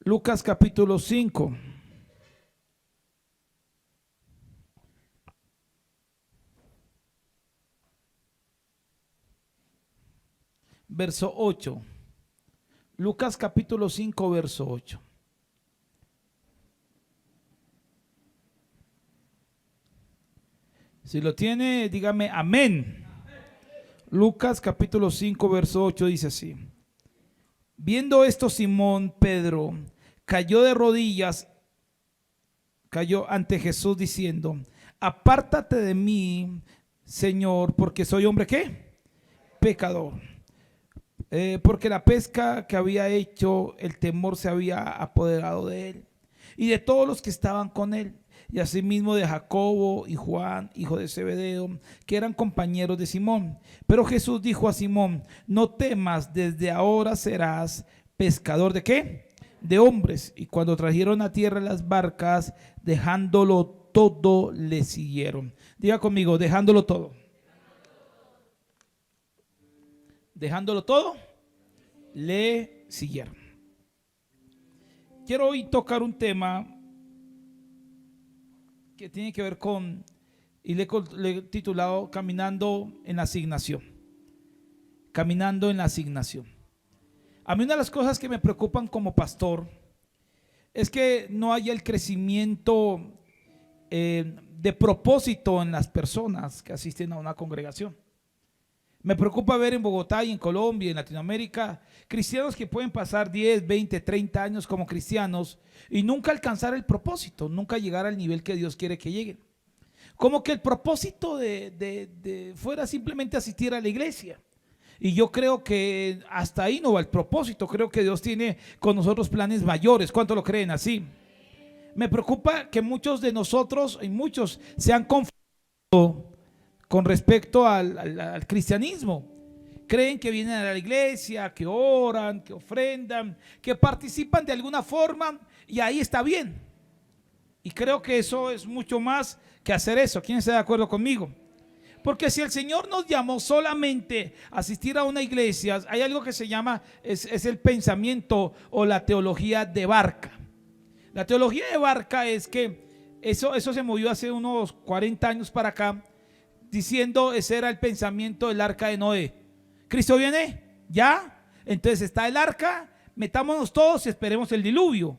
Lucas capítulo 5. Verso 8. Lucas capítulo 5, verso 8. Si lo tiene, dígame amén. Lucas capítulo 5, verso 8 dice así: viendo esto, Simón Pedro cayó de rodillas, cayó ante Jesús diciendo: apártate de mí, Señor, porque soy hombre ¿qué? Pecador. Porque la pesca que había hecho, el temor se había apoderado de él y de todos los que estaban con él, y asimismo de Jacobo y Juan, hijo de Zebedeo, que eran compañeros de Simón. Pero Jesús dijo a Simón: no temas, desde ahora serás pescador ¿de qué? De hombres. Y cuando trajeron a tierra las barcas, dejándolo todo, le siguieron. Diga conmigo: dejándolo todo. Dejándolo todo, le siguieron. Quiero hoy tocar un tema que tiene que ver con, y le he titulado Caminando en la asignación. Caminando en la asignación. A mí una de las cosas que me preocupan como pastor es que no haya el crecimiento de propósito en las personas que asisten a una congregación. Me preocupa ver en Bogotá y en Colombia y en Latinoamérica cristianos que pueden pasar 10, 20, 30 años como cristianos y nunca alcanzar el propósito, nunca llegar al nivel que Dios quiere que lleguen. Como que el propósito de fuera simplemente asistir a la iglesia. Y yo creo que hasta ahí no va el propósito. Creo que Dios tiene con nosotros planes mayores. ¿Cuánto lo creen así? Me preocupa que muchos de nosotros y muchos se han confundido con respecto al cristianismo. Creen que vienen a la iglesia, que oran, que ofrendan, que participan de alguna forma y ahí está bien. Y creo que eso es mucho más que hacer eso. ¿Quién está de acuerdo conmigo? Porque si el Señor nos llamó solamente a asistir a una iglesia, hay algo que se llama, es el pensamiento o la teología de barca. La teología de barca es que eso se movió hace unos 40 años para acá, diciendo ese era el pensamiento del arca de Noé. Cristo viene, ya, entonces está el arca, metámonos todos y esperemos el diluvio.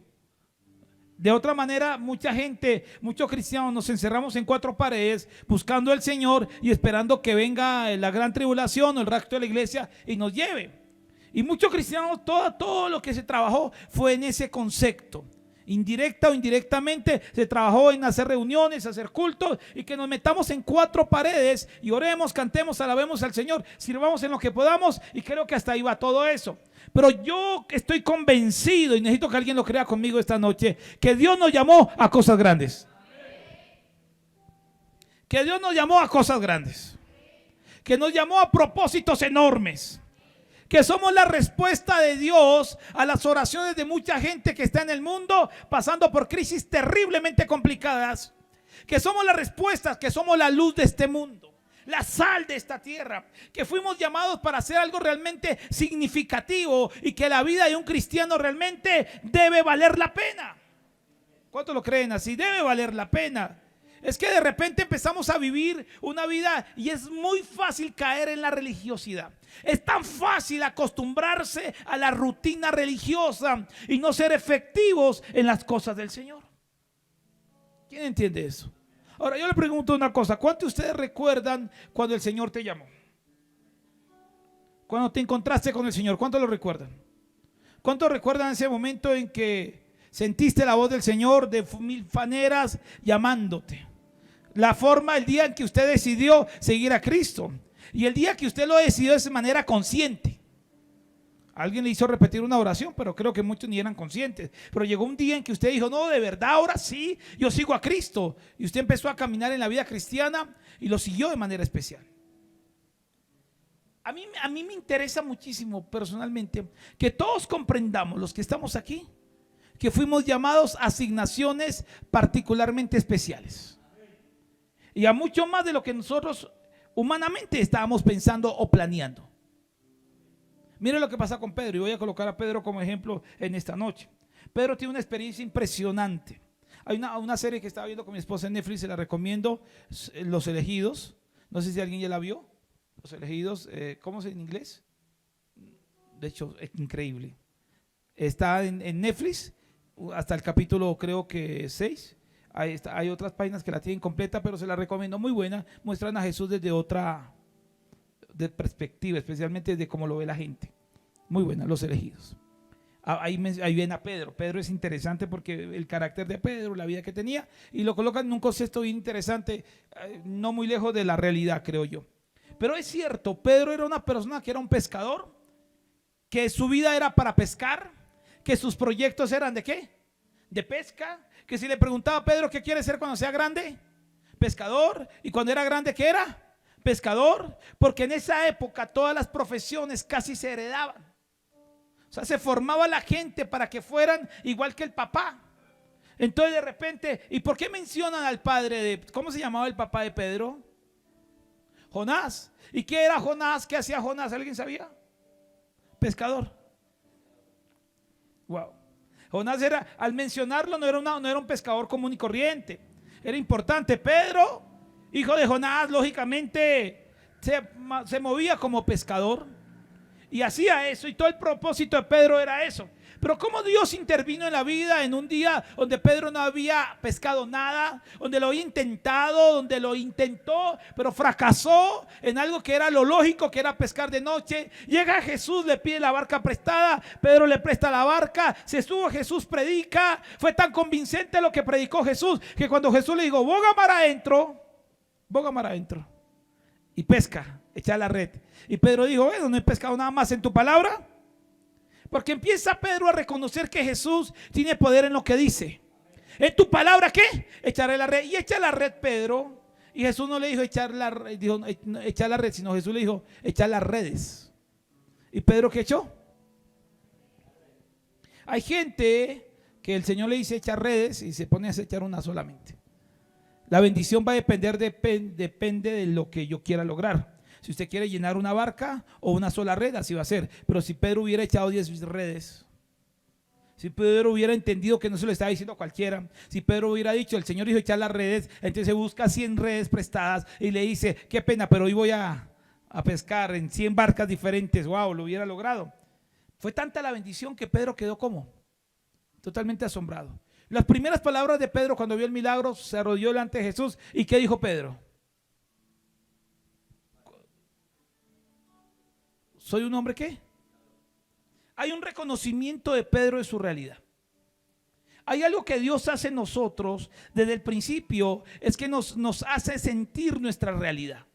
De otra manera, mucha gente, muchos cristianos nos encerramos en 4 paredes buscando al Señor y esperando que venga la gran tribulación o el rapto de la iglesia y nos lleve. Y muchos cristianos, todo lo que se trabajó fue en ese concepto. Indirecta o indirectamente se trabajó en hacer reuniones, hacer cultos y que nos metamos en 4 paredes y oremos, cantemos, alabemos al Señor, sirvamos en lo que podamos, y creo que hasta ahí va todo eso. Pero yo estoy convencido, y necesito que alguien lo crea conmigo esta noche, que Dios nos llamó a cosas grandes. Que Dios nos llamó a cosas grandes. Que nos llamó a propósitos enormes. Que somos la respuesta de Dios a las oraciones de mucha gente que está en el mundo pasando por crisis terriblemente complicadas. Que somos la respuesta, que somos la luz de este mundo, la sal de esta tierra, que fuimos llamados para hacer algo realmente significativo y que la vida de un cristiano realmente debe valer la pena. ¿Cuántos lo creen así? Debe valer la pena. Es que de repente empezamos a vivir una vida y es muy fácil caer en la religiosidad. Es tan fácil acostumbrarse a la rutina religiosa y no ser efectivos en las cosas del Señor. ¿Quién entiende eso? Ahora yo le pregunto una cosa: ¿cuántos de ustedes recuerdan cuando el Señor te llamó? Cuando te encontraste con el Señor, ¿cuántos lo recuerdan? ¿Cuántos recuerdan ese momento en que sentiste la voz del Señor de mil maneras llamándote? La forma, el día en que usted decidió seguir a Cristo y el día que usted lo decidió de manera consciente. Alguien le hizo repetir una oración, pero creo que muchos ni eran conscientes. Pero llegó un día en que usted dijo: no, de verdad, ahora sí, yo sigo a Cristo. Y usted empezó a caminar en la vida cristiana y lo siguió de manera especial. A mí me interesa muchísimo personalmente que todos comprendamos, los que estamos aquí, que fuimos llamados a asignaciones particularmente especiales. Y a mucho más de lo que nosotros humanamente estábamos pensando o planeando. Miren lo que pasa con Pedro, y voy a colocar a Pedro como ejemplo en esta noche. Pedro tiene una experiencia impresionante. Hay una serie que estaba viendo con mi esposa en Netflix, se la recomiendo, Los Elegidos. No sé si alguien ya la vio. Los Elegidos, ¿cómo se dice en inglés? De hecho, es increíble. Está en Netflix hasta el capítulo creo que 6. Hay otras páginas que la tienen completa, pero se la recomiendo, muy buena. Muestran a Jesús desde otra perspectiva, especialmente desde cómo lo ve la gente. Muy buena, Los Elegidos. Ahí viene a Pedro. Pedro es interesante porque el carácter de Pedro, la vida que tenía, y lo colocan en un concepto bien interesante, no muy lejos de la realidad, creo yo. Pero es cierto, Pedro era una persona que era un pescador, que su vida era para pescar, que sus proyectos eran ¿de qué? De pesca, que si le preguntaba a Pedro qué quiere ser cuando sea grande, pescador, y cuando era grande ¿qué era? Pescador, porque en esa época todas las profesiones casi se heredaban. O sea, se formaba la gente para que fueran igual que el papá. Entonces de repente, ¿y por qué mencionan al padre de, cómo se llamaba el papá de Pedro? Jonás. ¿Y qué era Jonás? ¿Qué hacía Jonás? ¿Alguien sabía? Pescador. Wow. Jonás era, al mencionarlo, no era un pescador común y corriente. Era importante. Pedro, hijo de Jonás, lógicamente se movía como pescador y hacía eso, y todo el propósito de Pedro era eso. Pero cómo Dios intervino en la vida en un día donde Pedro no había pescado nada, donde lo había intentado, donde lo intentó, pero fracasó en algo que era lo lógico, que era pescar de noche. Llega Jesús, le pide la barca prestada, Pedro le presta la barca, se sube Jesús, predica. Fue tan convincente lo que predicó Jesús, que cuando Jesús le dijo, boga mar adentro, y pesca, echa la red. Y Pedro dijo, bueno, no he pescado nada más en tu palabra. Porque empieza Pedro a reconocer que Jesús tiene poder en lo que dice. ¿En tu palabra qué? Echaré la red. Y echa la red Pedro. Y Jesús no le dijo echar la red, sino Jesús le dijo echar las redes. ¿Y Pedro qué echó? Hay gente que el Señor le dice echar redes y se pone a echar una solamente. La bendición va a depender, depende de lo que yo quiera lograr. Si usted quiere llenar una barca o una sola red, así va a ser. Pero si Pedro hubiera echado 10 redes, si Pedro hubiera entendido que no se lo estaba diciendo a cualquiera, si Pedro hubiera dicho, el Señor dijo echar las redes, entonces busca 100 redes prestadas y le dice, qué pena, pero hoy voy a pescar en 100 barcas diferentes. Wow, lo hubiera logrado. Fue tanta la bendición que Pedro quedó como totalmente asombrado. Las primeras palabras de Pedro cuando vio el milagro, se arrodilló delante de Jesús. ¿Y qué dijo Pedro? ¿Soy un hombre qué? Hay un reconocimiento de Pedro de su realidad. Hay algo que Dios hace en nosotros desde el principio, es que nos hace sentir nuestra realidad.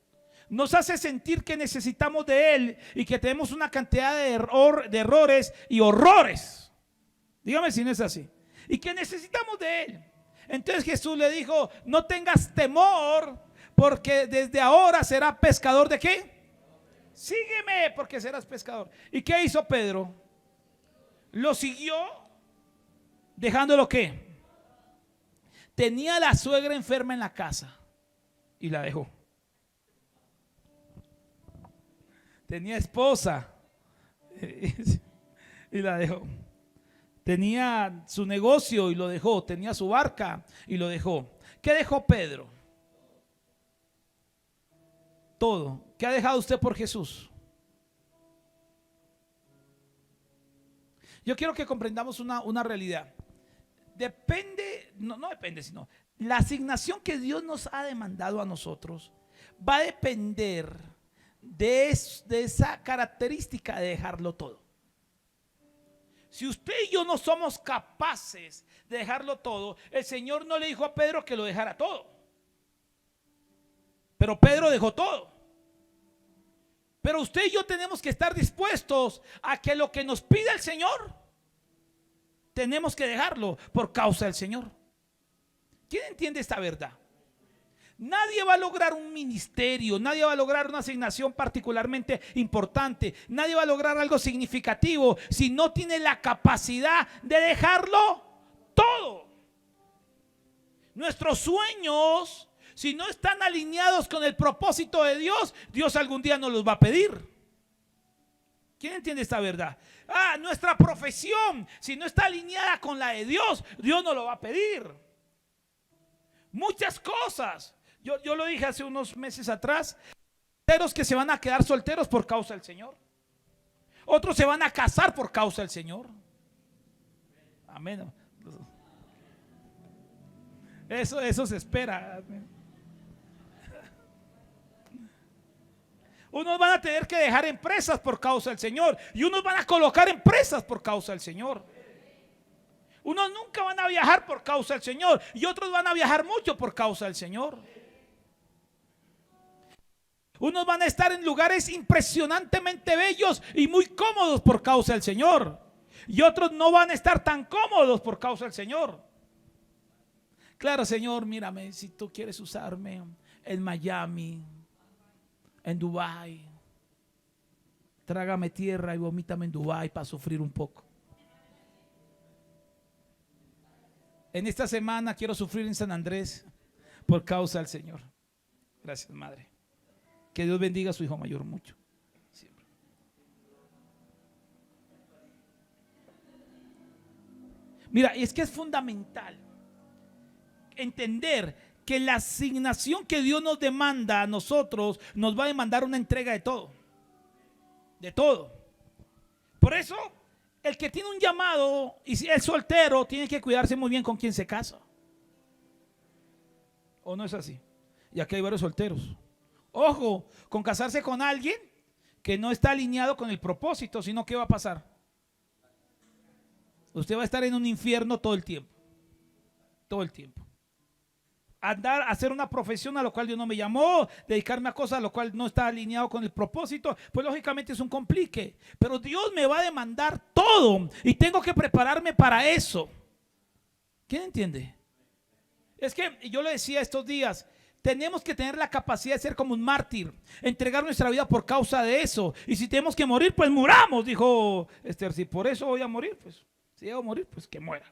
Nos hace sentir que necesitamos de Él y que tenemos una cantidad de errores y horrores. Dígame si no es así. Y que necesitamos de Él. Entonces Jesús le dijo, no tengas temor, porque desde ahora será pescador de ¿qué? Sígueme porque serás pescador. ¿Y qué hizo Pedro? Lo siguió, dejándolo ¿qué? Tenía a la suegra enferma en la casa y la dejó. Tenía esposa y la dejó. Tenía su negocio y lo dejó. Tenía su barca y lo dejó. ¿Qué dejó Pedro? Todo. ¿Qué ha dejado usted por Jesús? Yo quiero que comprendamos una realidad. Depende, no depende, sino la asignación que Dios nos ha demandado a nosotros va a depender de esa característica de dejarlo todo. Si usted y yo no somos capaces de dejarlo todo, el Señor no le dijo a Pedro que lo dejara todo. Pero Pedro dejó todo. Pero usted y yo tenemos que estar dispuestos a que lo que nos pide el Señor, tenemos que dejarlo por causa del Señor. ¿Quién entiende esta verdad? Nadie va a lograr un ministerio, nadie va a lograr una asignación particularmente importante, nadie va a lograr algo significativo si no tiene la capacidad de dejarlo todo. Nuestros sueños, si no están alineados con el propósito de Dios, Dios algún día nos los va a pedir. ¿Quién entiende esta verdad? Nuestra profesión, si no está alineada con la de Dios, Dios no lo va a pedir. Muchas cosas. Yo lo dije hace unos meses atrás. Solteros que se van a quedar solteros por causa del Señor. Otros se van a casar por causa del Señor. Amén. Eso se espera. Unos van a tener que dejar empresas por causa del Señor. Y unos van a colocar empresas por causa del Señor. Unos nunca van a viajar por causa del Señor. Y otros van a viajar mucho por causa del Señor. Unos van a estar en lugares impresionantemente bellos y muy cómodos por causa del Señor. Y otros no van a estar tan cómodos por causa del Señor. Claro, Señor, mírame, si tú quieres usarme en Miami, en Dubái, trágame tierra y vomítame en Dubái para sufrir un poco. En esta semana quiero sufrir en San Andrés por causa del Señor. Gracias, Madre. Que Dios bendiga a su hijo mayor mucho. Siempre. Mira, es que es fundamental entender que la asignación que Dios nos demanda a nosotros nos va a demandar una entrega de todo. De todo. Por eso, el que tiene un llamado y si es soltero tiene que cuidarse muy bien con quien se casa. ¿O no es así? Y aquí hay varios solteros. Ojo, con casarse con alguien que no está alineado con el propósito, sino ¿qué va a pasar? Usted va a estar en un infierno todo el tiempo. Todo el tiempo. Andar a hacer una profesión a lo cual Dios no me llamó, dedicarme a cosas a lo cual no está alineado con el propósito, pues lógicamente es un complique. Pero Dios me va a demandar todo y tengo que prepararme para eso. ¿Quién entiende? Es que yo le decía estos días, tenemos que tener la capacidad de ser como un mártir, entregar nuestra vida por causa de eso. Y si tenemos que morir, pues muramos, dijo Esther. Si por eso voy a morir, pues si debo morir, pues que muera.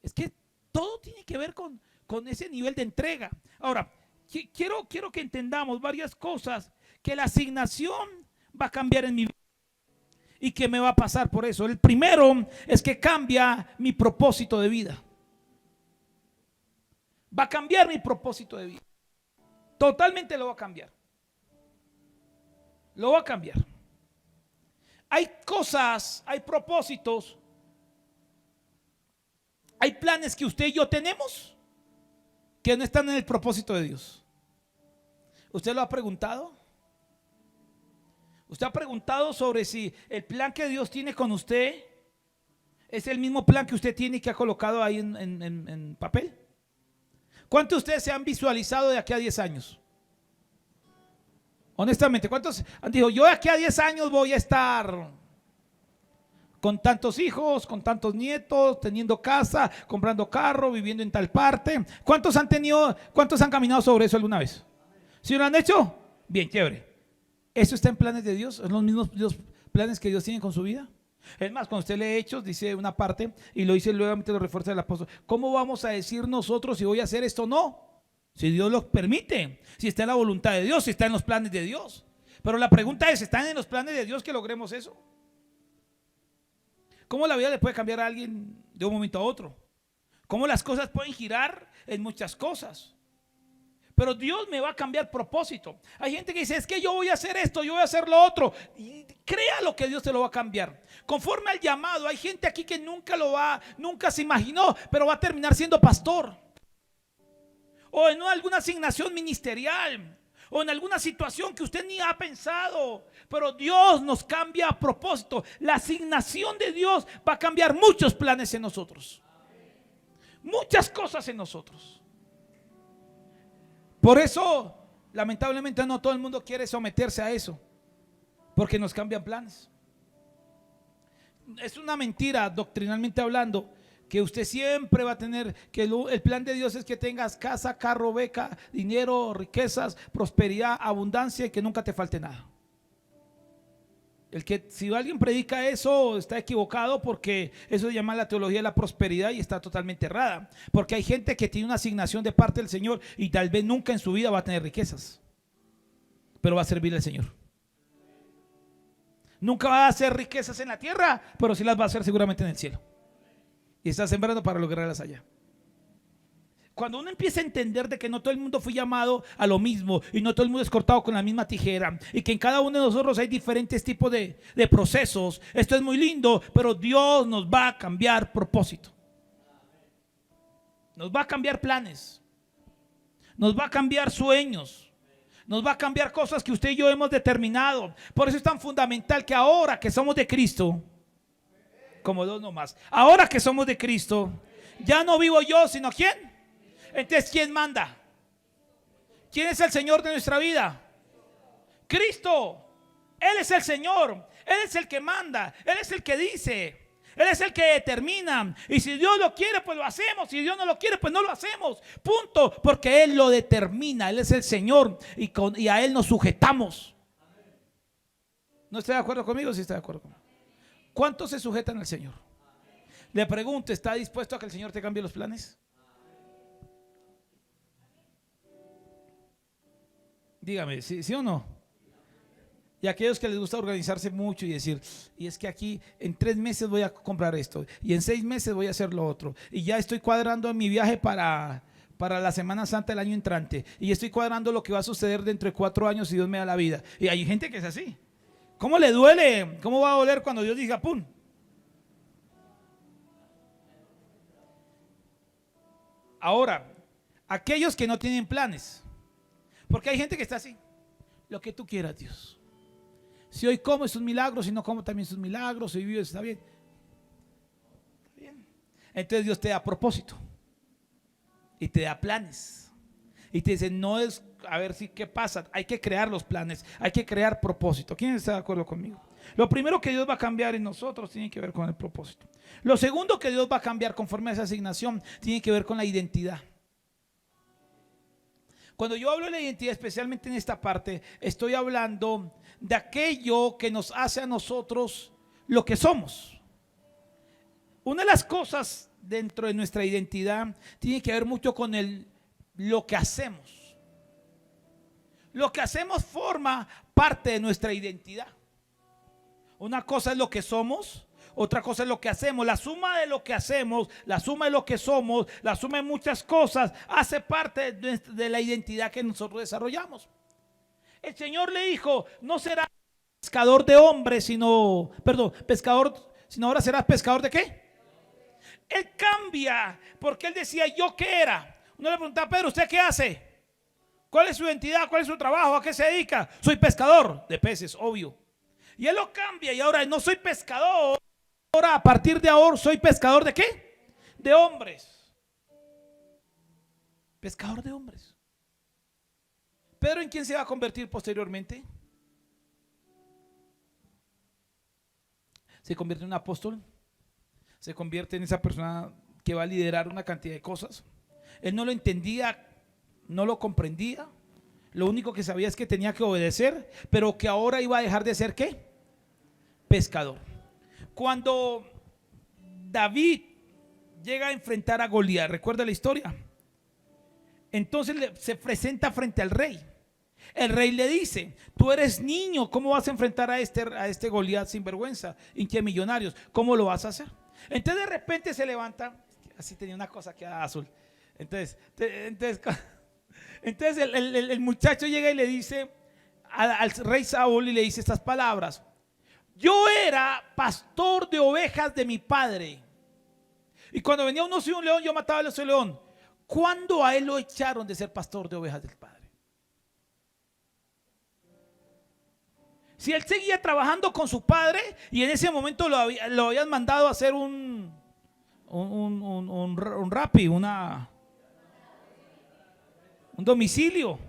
Es que todo tiene que ver con ese nivel de entrega. Ahora, quiero que entendamos varias cosas, que la asignación va a cambiar en mi vida. ¿Y qué me va a pasar por eso? El primero es que cambia mi propósito de vida. Va a cambiar mi propósito de vida. Totalmente lo va a cambiar. Lo va a cambiar. Hay cosas, hay propósitos, hay planes que usted y yo tenemos que no están en el propósito de Dios. ¿Usted lo ha preguntado? ¿Usted ha preguntado sobre si el plan que Dios tiene con usted es el mismo plan que usted tiene y que ha colocado ahí en papel? ¿Cuántos de ustedes se han visualizado de aquí a 10 años? Honestamente, ¿cuántos han dicho, yo de aquí a 10 años voy a estar con tantos hijos, con tantos nietos, teniendo casa, comprando carro, viviendo en tal parte? ¿Cuántos han caminado sobre eso alguna vez? ¿Sí lo han hecho? Bien, chévere. ¿Eso está en planes de Dios? ¿Son los mismos planes que Dios tiene con su vida? Es más, cuando usted lee Hechos, dice una parte, y lo dice luego, lo refuerza el apóstol. ¿Cómo vamos a decir nosotros si voy a hacer esto o no? Si Dios lo permite, si está en la voluntad de Dios, si está en los planes de Dios. Pero la pregunta es, ¿están en los planes de Dios que logremos eso? ¿Cómo la vida le puede cambiar a alguien de un momento a otro? ¿Cómo las cosas pueden girar en muchas cosas? Pero Dios me va a cambiar propósito. Hay gente que dice, es que yo voy a hacer esto, yo voy a hacer lo otro. Y crea lo que Dios te lo va a cambiar. Conforme al llamado, hay gente aquí que nunca se imaginó, pero va a terminar siendo pastor. O en alguna asignación ministerial. O en alguna situación que usted ni ha pensado. Pero Dios nos cambia a propósito. La asignación de Dios va a cambiar muchos planes en nosotros. Muchas cosas en nosotros. Por eso, lamentablemente, no todo el mundo quiere someterse a eso, porque nos cambian planes. Es una mentira, doctrinalmente hablando, que usted siempre va a tener, que el plan de Dios es que tengas casa, carro, beca, dinero, riquezas, prosperidad, abundancia y que nunca te falte nada. Si alguien predica eso está equivocado, porque eso se llama la teología de la prosperidad y está totalmente errada. Porque hay gente que tiene una asignación de parte del Señor y tal vez nunca en su vida va a tener riquezas, pero va a servir al Señor. Nunca va a hacer riquezas en la tierra, pero sí las va a hacer seguramente en el cielo. Y está sembrando para lograrlas allá. Cuando uno empieza a entender de que no todo el mundo fue llamado a lo mismo y no todo el mundo es cortado con la misma tijera y que en cada uno de nosotros hay diferentes tipos de procesos, esto es muy lindo, pero Dios nos va a cambiar propósito. Nos va a cambiar planes. Nos va a cambiar sueños. Nos va a cambiar cosas que usted y yo hemos determinado. Por eso es tan fundamental que ahora que somos de Cristo, como dos nomás, ahora que somos de Cristo, ya no vivo yo, sino ¿quién? Entonces, ¿quién manda? ¿Quién es el Señor de nuestra vida? Cristo. Él es el Señor. Él es el que manda. Él es el que dice. Él es el que determina. Y si Dios lo quiere, pues lo hacemos. Si Dios no lo quiere, pues no lo hacemos. Punto. Porque Él lo determina. Él es el Señor. Y a Él nos sujetamos. ¿No está de acuerdo conmigo? Sí está de acuerdo conmigo. ¿Cuántos se sujetan al Señor? Le pregunto, ¿está dispuesto a que el Señor te cambie los planes? Dígame, ¿sí o no? Y aquellos que les gusta organizarse mucho y decir, y es que aquí en 3 meses voy a comprar esto, y en 6 meses voy a hacer lo otro, y ya estoy cuadrando mi viaje para la Semana Santa del año entrante, y estoy cuadrando lo que va a suceder dentro de 4 años si Dios me da la vida. Y hay gente que es así. ¿Cómo le duele? ¿Cómo va a doler cuando Dios diga pum? Ahora, aquellos que no tienen planes, porque hay gente que está así. Lo que tú quieras, Dios. Si hoy como es un milagro, si no como también es un milagro, si vivo está bien. Está bien. Entonces Dios te da propósito y te da planes y te dice, no es a ver si qué pasa, hay que crear los planes, hay que crear propósito. ¿Quién está de acuerdo conmigo? Lo primero que Dios va a cambiar en nosotros tiene que ver con el propósito. Lo segundo que Dios va a cambiar conforme a esa asignación tiene que ver con la identidad. Cuando yo hablo de la identidad, especialmente en esta parte, estoy hablando de aquello que nos hace a nosotros lo que somos. Una de las cosas dentro de nuestra identidad tiene que ver mucho con lo que hacemos. Lo que hacemos forma parte de nuestra identidad. Una cosa es lo que somos. Otra cosa es lo que hacemos. La suma de lo que hacemos, la suma de lo que somos, la suma de muchas cosas hace parte de la identidad que nosotros desarrollamos. El Señor le dijo, no serás pescador de hombres, sino ahora serás pescador de ¿qué? Él cambia, porque él decía, ¿yo qué era? Uno le preguntaba, Pedro, ¿usted qué hace? ¿Cuál es su identidad? ¿Cuál es su trabajo? ¿A qué se dedica? Soy pescador de peces, obvio. Y él lo cambia y ahora no soy pescador. Ahora, a partir de ahora, soy pescador de ¿qué? De hombres. Pescador de hombres. Pedro, ¿en quién se va a convertir posteriormente? Se convierte en un apóstol. Se convierte en esa persona que va a liderar una cantidad de cosas. Él no lo entendía, no lo comprendía. Lo único que sabía es que tenía que obedecer, pero que ahora iba a dejar de ser ¿qué? Pescador. Cuando David llega a enfrentar a Goliat, ¿recuerda la historia? Entonces se presenta frente al rey. El rey le dice, tú eres niño, ¿cómo vas a enfrentar a este Goliat sinvergüenza, hincha de millonarios? ¿Cómo lo vas a hacer? Entonces de repente se levanta, así tenía una cosa que era azul. Entonces el muchacho llega y le dice al rey Saúl y le dice estas palabras: yo era pastor de ovejas de mi padre, y cuando venía un oso y un león yo mataba al oso y el león. ¿Cuándo a él lo echaron de ser pastor de ovejas del padre? Si él seguía trabajando con su padre y en ese momento lo habían mandado a hacer un rapi, un domicilio,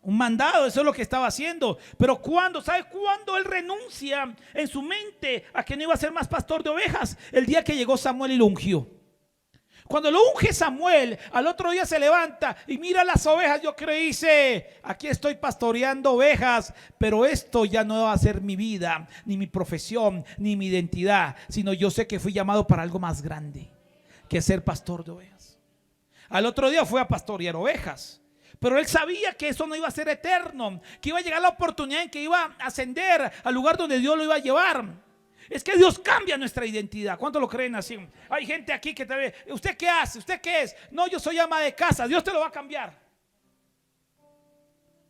un mandado, eso es lo que estaba haciendo. Pero ¿sabe cuándo él renuncia en su mente a que no iba a ser más pastor de ovejas? El día que llegó Samuel y lo ungió. Cuando lo unge Samuel, al otro día se levanta y mira las ovejas. Yo creo y dice, aquí estoy pastoreando ovejas, pero esto ya no va a ser mi vida, ni mi profesión, ni mi identidad, sino yo sé que fui llamado para algo más grande que ser pastor de ovejas. Al otro día fue a pastorear ovejas, Pero él sabía que eso no iba a ser eterno, que iba a llegar la oportunidad en que iba a ascender al lugar donde Dios lo iba a llevar. Es que Dios cambia nuestra identidad. ¿Cuántos lo creen así? Hay gente aquí que te ve, ¿usted qué hace? ¿Usted qué es? No, yo soy ama de casa. Dios te lo va a cambiar.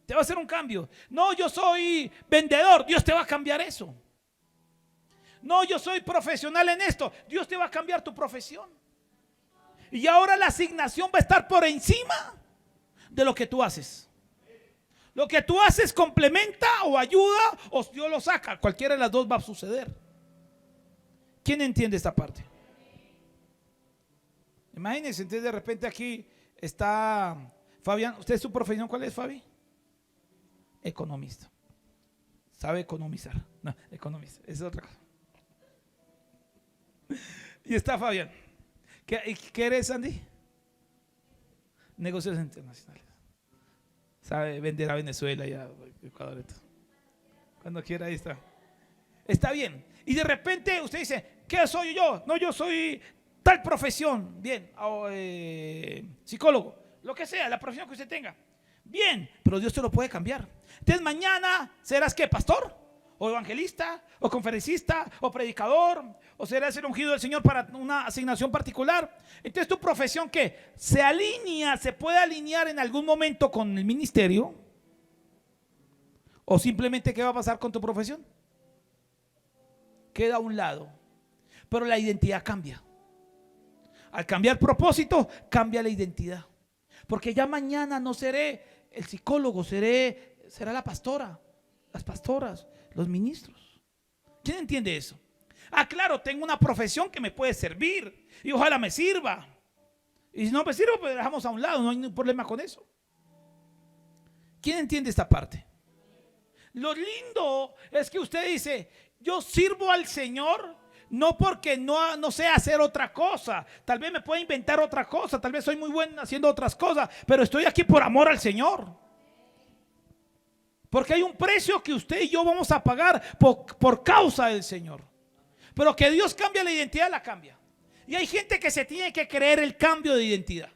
Te va a hacer un cambio. No, yo soy vendedor. Dios te va a cambiar eso. No, yo soy profesional en esto. Dios te va a cambiar tu profesión. Y ahora la asignación va a estar por encima de lo que tú haces. Lo que tú haces complementa o ayuda o Dios lo saca. Cualquiera de las dos va a suceder. ¿Quién entiende esta parte? Imagínense, entonces de repente aquí está Fabián. ¿Usted su profesión cuál es, Fabi? Economista. Sabe economizar. No, economista, esa es otra cosa. Y está Fabián. ¿Qué eres, Andy? Negocios internacionales. Sabe vender a Venezuela y a Ecuador. Cuando quiera, ahí está. Está bien. Y de repente usted dice, ¿qué soy yo? No, yo soy tal profesión. Bien, psicólogo, lo que sea, la profesión que usted tenga. Bien, pero Dios te lo puede cambiar. Entonces mañana serás ¿qué? ¿Pastor? ¿O evangelista? ¿O conferencista? ¿O predicador? ¿O serás el ungido del Señor para una asignación particular? Entonces tu profesión ¿qué? Se alinea, se puede alinear en algún momento con el ministerio. ¿O simplemente qué va a pasar con tu profesión? Queda a un lado. Pero la identidad cambia. Al cambiar propósito, cambia la identidad. Porque ya mañana no seré el psicólogo, será la pastora, las pastoras, los ministros. ¿Quién entiende eso? Ah, claro, tengo una profesión que me puede servir y ojalá me sirva. Y si no me sirve, pues dejamos a un lado, no hay ningún problema con eso. ¿Quién entiende esta parte? Lo lindo es que usted dice, yo sirvo al Señor no porque no sé hacer otra cosa. Tal vez me pueda inventar otra cosa, tal vez soy muy bueno haciendo otras cosas, pero estoy aquí por amor al Señor. Porque hay un precio que usted y yo vamos a pagar por causa del Señor. Pero que Dios cambia la identidad, la cambia. Y hay gente que se tiene que creer el cambio de identidad.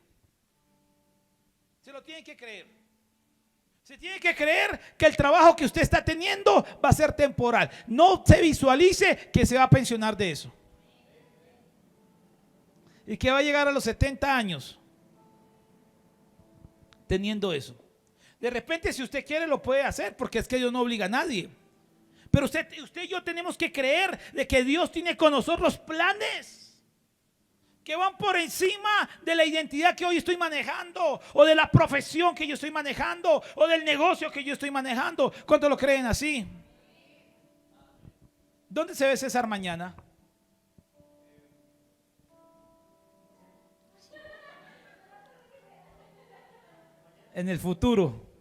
Se lo tiene que creer. Se tiene que creer que el trabajo que usted está teniendo va a ser temporal. No se visualice que se va a pensionar de eso. Y que va a llegar a los 70 años teniendo eso. De repente, si usted quiere, lo puede hacer, porque es que Dios no obliga a nadie. Pero usted y yo tenemos que creer de que Dios tiene con nosotros planes que van por encima de la identidad que hoy estoy manejando, o de la profesión que yo estoy manejando, o del negocio que yo estoy manejando. ¿Cuántos lo creen así? ¿Dónde se ve César mañana? En el futuro.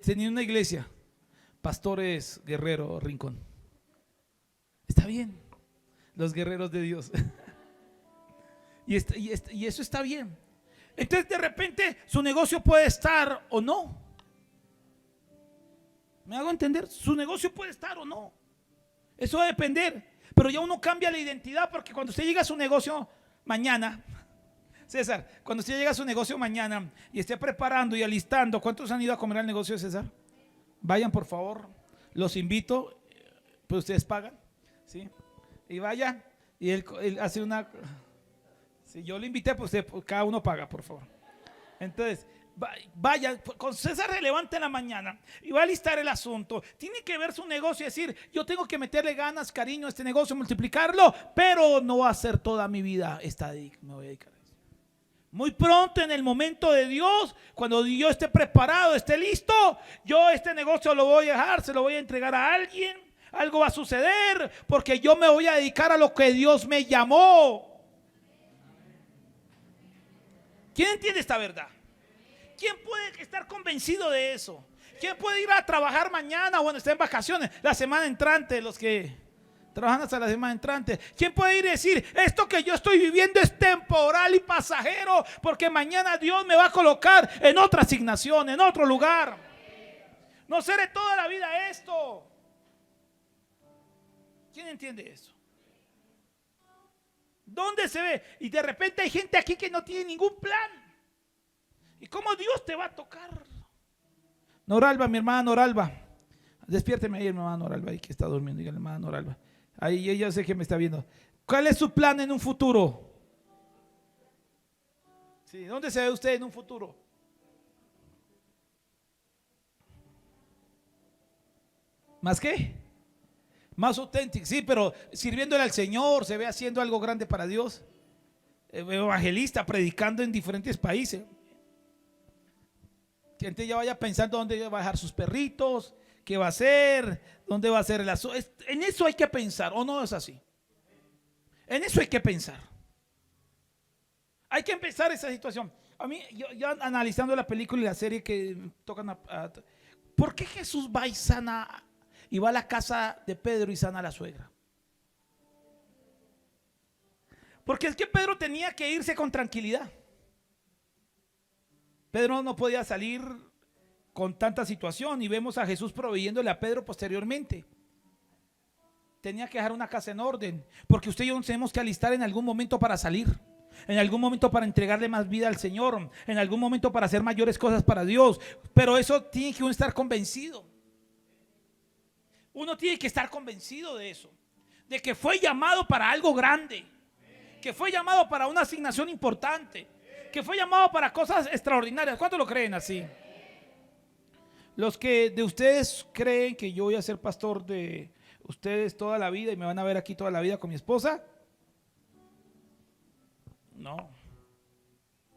Tenía una iglesia, Pastores Guerrero Rincón. Está bien. Los guerreros de Dios. y eso está bien. Entonces de repente su negocio puede estar o no. ¿Me hago entender? Su negocio puede estar o no. Eso va a depender. Pero ya uno cambia la identidad, porque cuando usted llega a su negocio mañana, César, cuando usted llega a su negocio mañana y esté preparando y alistando, ¿cuántos han ido a comer al negocio de César? Vayan, por favor, los invito, pues ustedes pagan, ¿sí? Y vayan, y él hace una... Si yo le invité, pues cada uno paga, por favor. Entonces, vaya, con César se levanta en la mañana y va a listar el asunto. Tiene que ver su negocio y decir, yo tengo que meterle ganas, cariño a este negocio, multiplicarlo, pero no va a ser toda mi vida me voy a dedicar a eso. Muy pronto, en el momento de Dios, cuando yo esté preparado, esté listo, yo este negocio lo voy a dejar, se lo voy a entregar a alguien. Algo va a suceder, porque yo me voy a dedicar a lo que Dios me llamó. ¿Quién entiende esta verdad? ¿Quién puede estar convencido de eso? ¿Quién puede ir a trabajar mañana o cuando esté en vacaciones, la semana entrante, los que trabajan hasta la semana entrante? ¿Quién puede ir y decir, esto que yo estoy viviendo es temporal y pasajero, porque mañana Dios me va a colocar en otra asignación, en otro lugar? No seré toda la vida esto. ¿Quién entiende eso? ¿Dónde se ve? Y de repente hay gente aquí que no tiene ningún plan. ¿Y cómo Dios te va a tocar? Noralba, mi hermana Noralba, despiérteme ahí, mi hermana Noralba, ahí que está durmiendo, dígale, hermana Noralba. Ahí ella sé que me está viendo. ¿Cuál es su plan en un futuro? Sí, ¿dónde se ve usted en un futuro? ¿Más qué? Más auténtico, sí, pero sirviéndole al Señor, se ve haciendo algo grande para Dios. Evangelista, predicando en diferentes países. Que gente ya vaya pensando dónde va a dejar sus perritos, qué va a hacer, dónde va a hacer el asunto. En eso hay que pensar, ¿o no es así? En eso hay que pensar. Hay que empezar esa situación. A mí, yo analizando la película y la serie que tocan ¿por qué Jesús va y sana y va a la casa de Pedro y sana a la suegra? Porque es que Pedro tenía que irse con tranquilidad. Pedro no podía salir con tanta situación y vemos a Jesús proveyéndole a Pedro posteriormente. Tenía que dejar una casa en orden, porque usted y yo nos tenemos que alistar en algún momento para salir, en algún momento para entregarle más vida al Señor, en algún momento para hacer mayores cosas para Dios. Pero eso tiene que uno estar convencido. Uno tiene que estar convencido de eso, de que fue llamado para algo grande, que fue llamado para una asignación importante, que fue llamado para cosas extraordinarias. ¿Cuántos lo creen así? Los que de ustedes creen que yo voy a ser pastor de ustedes toda la vida y me van a ver aquí toda la vida con mi esposa, no.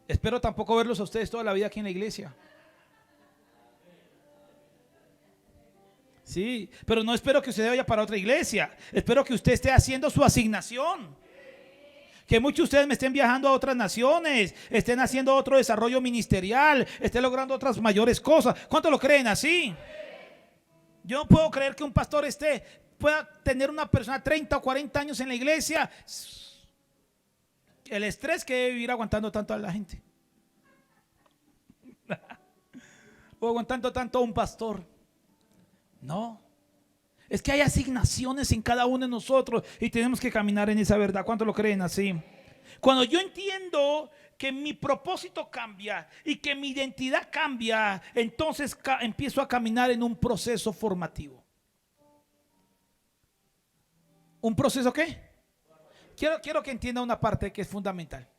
Espero tampoco verlos a ustedes toda la vida aquí en la iglesia. Sí, pero no espero que usted vaya para otra iglesia. Espero que usted esté haciendo su asignación. Que muchos de ustedes me estén viajando a otras naciones, estén haciendo otro desarrollo ministerial, estén logrando otras mayores cosas. ¿Cuántos lo creen así? Yo no puedo creer que un pastor pueda tener una persona 30 o 40 años en la iglesia. El estrés que debe vivir aguantando tanto a la gente. O aguantando tanto a un pastor. No. Es que hay asignaciones en cada uno de nosotros y tenemos que caminar en esa verdad. ¿Cuántos lo creen así? Cuando yo entiendo que mi propósito cambia y que mi identidad cambia, entonces empiezo a caminar en un proceso formativo. ¿Un proceso qué? Quiero que entienda una parte que es fundamental.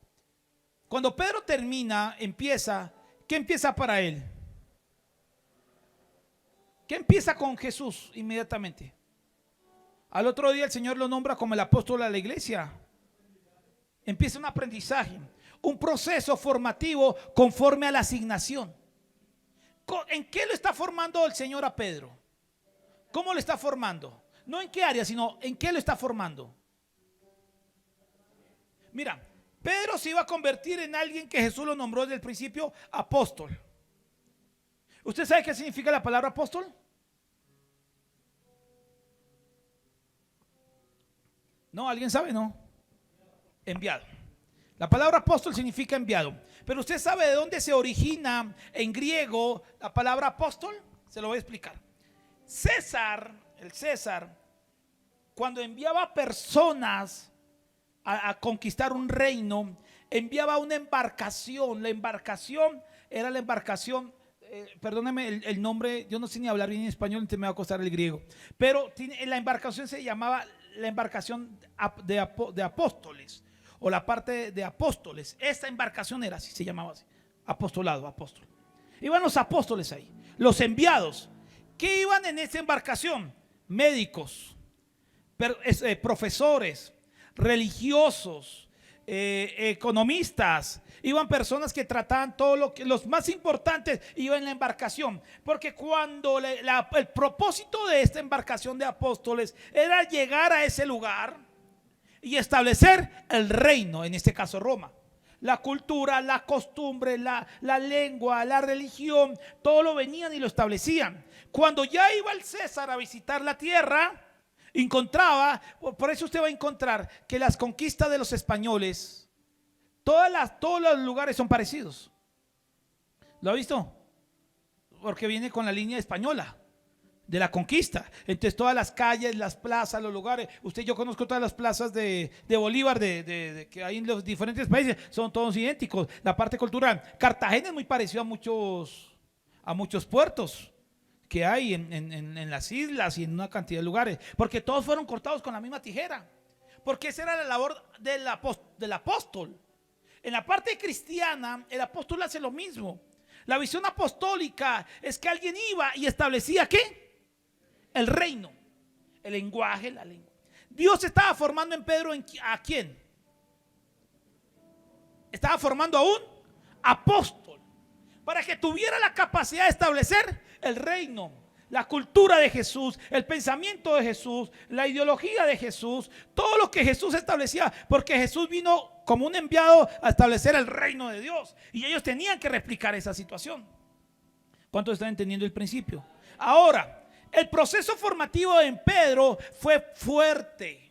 Cuando Pedro termina, ¿qué empieza para él? ¿Qué empieza con Jesús inmediatamente? Al otro día el Señor lo nombra como el apóstol de la iglesia. Empieza un aprendizaje, un proceso formativo conforme a la asignación. ¿En qué lo está formando el Señor a Pedro? ¿Cómo lo está formando? No en qué área, sino en qué lo está formando. Mira, Pedro se iba a convertir en alguien que Jesús lo nombró desde el principio apóstol. ¿Usted sabe qué significa la palabra apóstol? No, ¿alguien sabe? No. Enviado. La palabra apóstol significa enviado. Pero usted sabe de dónde se origina en griego la palabra apóstol. Se lo voy a explicar. El César, cuando enviaba personas a conquistar un reino, enviaba una embarcación. La embarcación era la embarcación. Perdóneme el nombre, yo no sé ni hablar bien en español, entonces me va a costar el griego. Pero la embarcación se llamaba la embarcación de apóstoles, o la parte de apóstoles. Esta embarcación era así, se llamaba así, apostolado, apóstol. Iban los apóstoles ahí, los enviados. ¿Qué iban en esta embarcación? Médicos, profesores, religiosos, economistas. Iban personas que trataban todo los más importantes, iban en la embarcación, porque cuando el propósito de esta embarcación de apóstoles era llegar a ese lugar y establecer el reino, en este caso Roma. La cultura, la costumbre, la lengua, la religión, todo lo venían y lo establecían. Cuando ya iba el César a visitar la tierra, encontraba, por eso usted va a encontrar que las conquistas de los españoles, todos los lugares son parecidos. ¿Lo ha visto? Porque viene con la línea española. de la conquista. Entonces todas las calles, las plazas, los lugares, yo conozco todas las plazas de Bolívar, que hay en los diferentes países, son todos idénticos. La parte cultural, Cartagena es muy parecido a muchos puertos que hay en las islas y en una cantidad de lugares, porque todos fueron cortados con la misma tijera, porque esa era la labor del apóstol. En la parte cristiana, el apóstol hace lo mismo. La visión apostólica es que alguien iba y establecía ¿qué? El reino, el lenguaje, la lengua. Dios estaba formando en Pedro ¿a quién? Estaba formando a un apóstol para que tuviera la capacidad de establecer el reino, la cultura de Jesús, el pensamiento de Jesús, la ideología de Jesús, todo lo que Jesús establecía, porque Jesús vino como un enviado a establecer el reino de Dios y ellos tenían que replicar esa situación. ¿Cuántos están entendiendo el principio? Ahora, el proceso formativo en Pedro fue fuerte,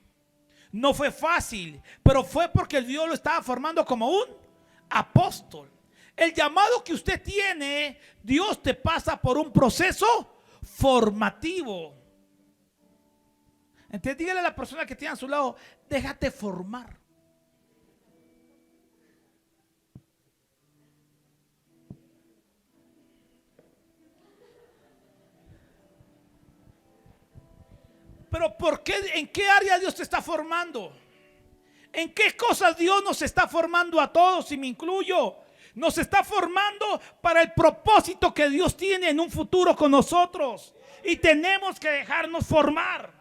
no fue fácil, pero fue porque Dios lo estaba formando como un apóstol. El llamado que usted tiene, Dios te pasa por un proceso formativo. Entonces dígale a la persona que tiene a su lado, déjate formar. Pero ¿por qué? ¿En qué área Dios te está formando? ¿En qué cosas Dios nos está formando a todos, y me incluyo? Nos está formando para el propósito que Dios tiene en un futuro con nosotros. Y tenemos que dejarnos formar.